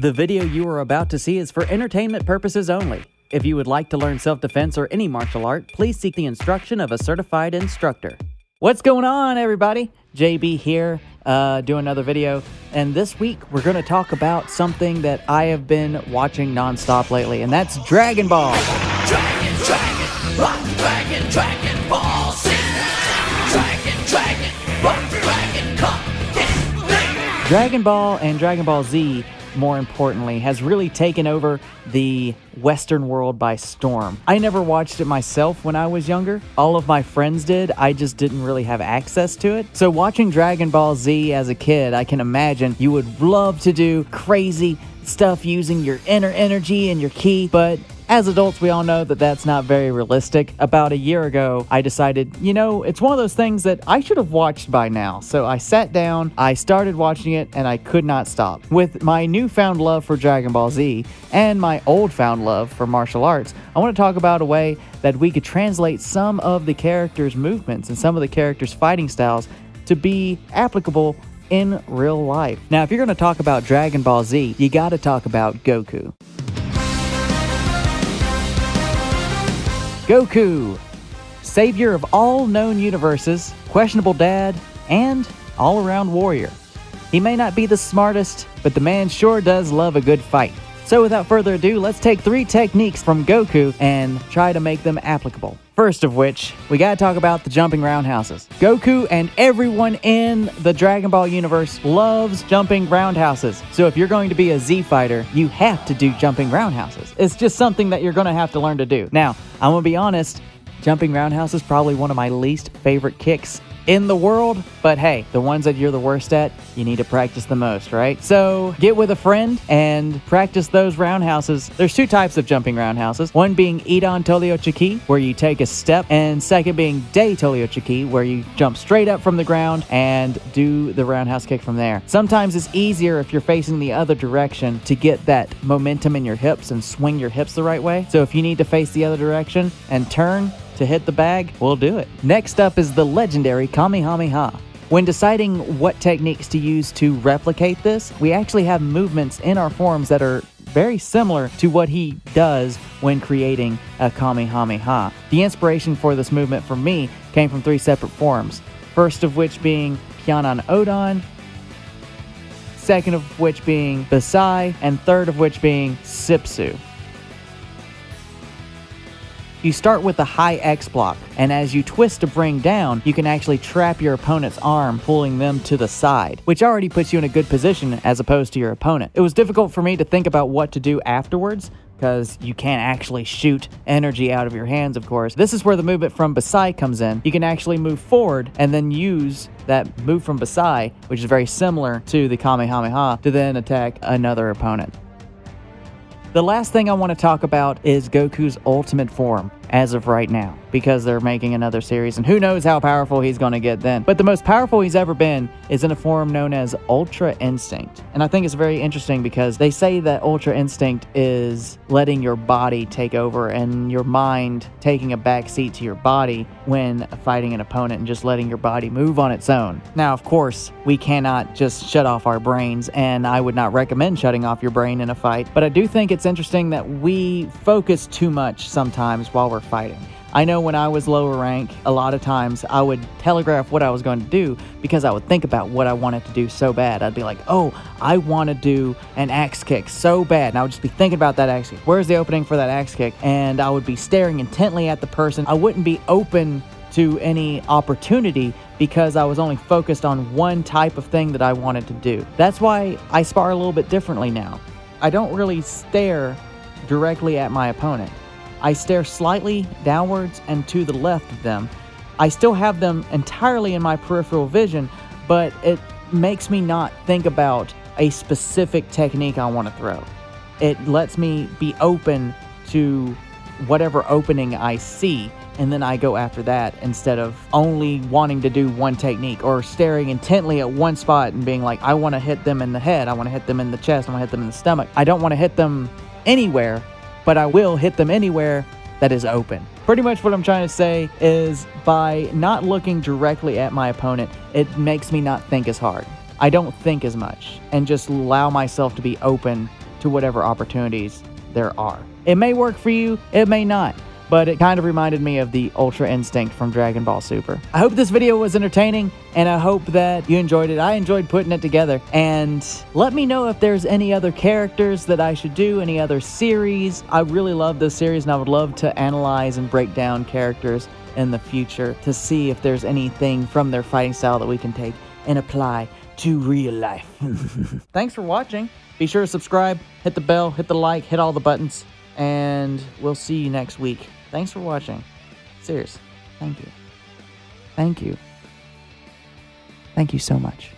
The video you are about to see is for entertainment purposes only. If you would like to learn self-defense or any martial art, please seek the instruction of a certified instructor. What's going on, everybody? JB here, doing another video. And this week, we're going to talk about something that I have been watching nonstop lately, and that's Dragon Ball. Dragon Ball Z. Dragon Ball and Dragon Ball Z, more importantly, has really taken over the Western world by storm. I never watched it myself when I was younger. All of my friends did. I just didn't really have access to it. So watching Dragon Ball Z as a kid, I can imagine you would love to do crazy stuff using your inner energy and your ki, but as adults, we all know that that's not very realistic. About a year ago, I decided, it's one of those things that I should have watched by now. So I sat down, I started watching it, and I could not stop. With my newfound love for Dragon Ball Z and my old-found love for martial arts, I want to talk about a way that we could translate some of the characters' movements and some of the characters' fighting styles to be applicable in real life. Now, if you're going to talk about Dragon Ball Z, you got to talk about Goku. Goku, savior of all known universes, questionable dad, and all-around warrior. He may not be the smartest, but the man sure does love a good fight. So without further ado, let's take 3 techniques from Goku and try to make them applicable. First of which, we gotta talk about the jumping roundhouses. Goku and everyone in the Dragon Ball universe loves jumping roundhouses. So if you're going to be a Z fighter, you have to do jumping roundhouses. It's just something that you're gonna have to learn to do. Now, I'm gonna be honest, jumping roundhouse is probably one of my least favorite kicks in the world, but hey, the ones that you're the worst at, you need to practice the most, right? So get with a friend and practice those roundhouses. There's 2 types of jumping roundhouses. One being Idan Toliochiki, where you take a step, and second being Dei Toliochiki, where you jump straight up from the ground and do the roundhouse kick from there. Sometimes it's easier if you're facing the other direction to get that momentum in your hips and swing your hips the right way. So if you need to face the other direction and turn to hit the bag, we'll do it. Next up is the legendary Kamehameha. When deciding what techniques to use to replicate this, we actually have movements in our forms that are very similar to what he does when creating a Kamehameha. The inspiration for this movement for me came from 3 separate forms. First of which being Pyanan Odon, second of which being Basai, and third of which being Sipsu. You start with the high X block, and as you twist to bring down, you can actually trap your opponent's arm, pulling them to the side, which already puts you in a good position as opposed to your opponent. It was difficult for me to think about what to do afterwards, because you can't actually shoot energy out of your hands, of course. This is where the movement from Basai comes in. You can actually move forward and then use that move from Basai, which is very similar to the Kamehameha, to then attack another opponent. The last thing I want to talk about is Goku's ultimate form as of right now, because they're making another series, and who knows how powerful he's going to get then. But the most powerful he's ever been is in a form known as Ultra Instinct. And I think it's very interesting because they say that Ultra Instinct is letting your body take over and your mind taking a back seat to your body when fighting an opponent and just letting your body move on its own. Now, of course, we cannot just shut off our brains, and I would not recommend shutting off your brain in a fight, but I do think it's interesting that we focus too much sometimes while we're fighting. I know when I was lower rank, a lot of times I would telegraph what I was going to do because I would think about what I wanted to do so bad. I'd be like, oh, I want to do an axe kick so bad. And I would just be thinking about that axe kick. Where's the opening for that axe kick? And I would be staring intently at the person. I wouldn't be open to any opportunity because I was only focused on one type of thing that I wanted to do. That's why I spar a little bit differently now. I don't really stare directly at my opponent. I stare slightly downwards and to the left of them. I still have them entirely in my peripheral vision, but it makes me not think about a specific technique I want to throw. It lets me be open to whatever opening I see, and then I go after that instead of only wanting to do one technique or staring intently at one spot and being like, I want to hit them in the head, I want to hit them in the chest, I want to hit them in the stomach. I don't want to hit them anywhere, but I will hit them anywhere that is open. Pretty much what I'm trying to say is by not looking directly at my opponent, it makes me not think as hard. I don't think as much and just allow myself to be open to whatever opportunities there are. It may work for you, it may not, but it kind of reminded me of the Ultra Instinct from Dragon Ball Super. I hope this video was entertaining, and I hope that you enjoyed it. I enjoyed putting it together, and let me know if there's any other characters that I should do, any other series. I really love this series, and I would love to analyze and break down characters in the future to see if there's anything from their fighting style that we can take and apply to real life. Thanks for watching. Be sure to subscribe, hit the bell, hit the like, hit all the buttons, and we'll see you next week. Thanks for watching. Serious. Thank you. Thank you. Thank you so much.